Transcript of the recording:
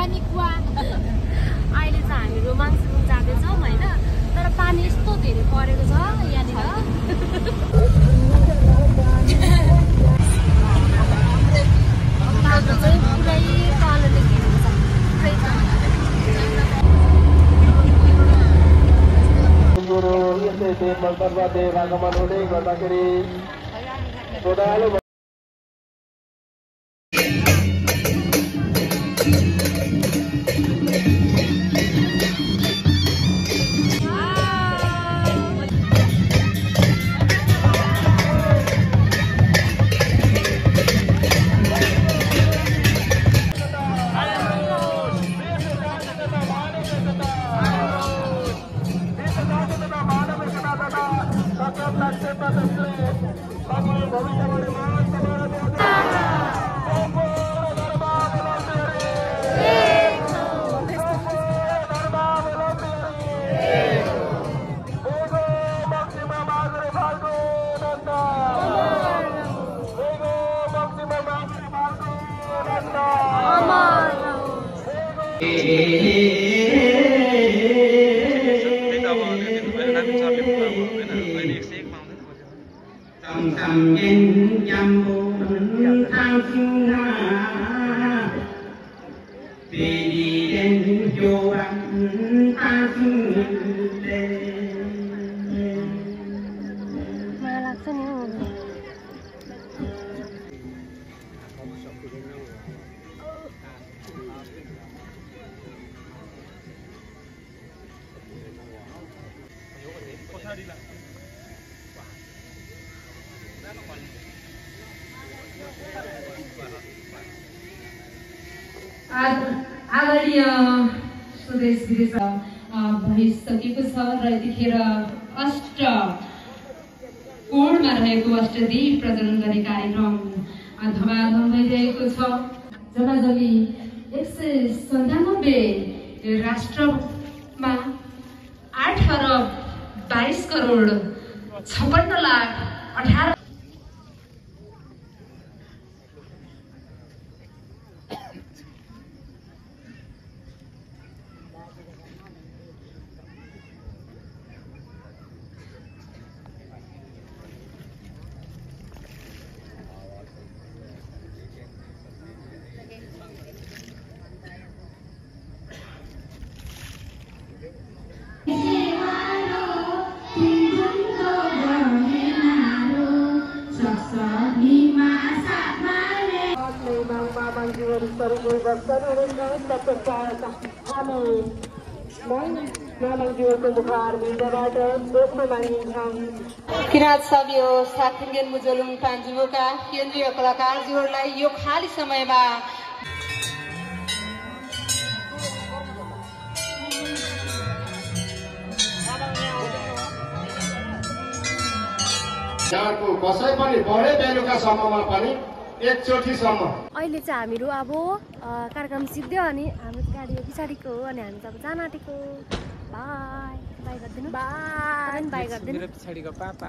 हावापानी कुवा अहिले चाहिँ हामीहरू माङ्सिङ जाँदैछौँ होइन तर पानी यस्तो धेरै परेको छ यहाँनिर बाटो चाहिँ पुरै कालोले घेरेको छ गुरु यसै मन्तव्यदेव आगमन हुँदै गर्दाखेरि श्रद्धालु आदरणीय स्वदेश विदेश भइसकेको छ र यतिखेर अष्टकोणमा रहेको अष्टदीप प्रज्वलन गर्ने कार्यक्रम धमाधम भइरहेको छ। जनाजली 197 राष्ट्रमा 8 अरब 22 करोड 56 लाख 18 किराँत सभ्य साथिङ्गेन मुजलुङ पान्जुका केन्द्रीय कलाकारजीहरूलाई यो खाली समयमा यहाँको कसै पनि बढे बेलुकासम्ममा पनि एकचोटिसम्म अहिले चाहिँ हामीहरू अब कार्यक्रम सिद्धियो अनि हाम्रो गाडी यो पछाडिको हो अनि हामी चाहिँ अब जान आँटेको बाई बाई गरिदिनु बाई बाई गरिदिनु पछाडिको पापा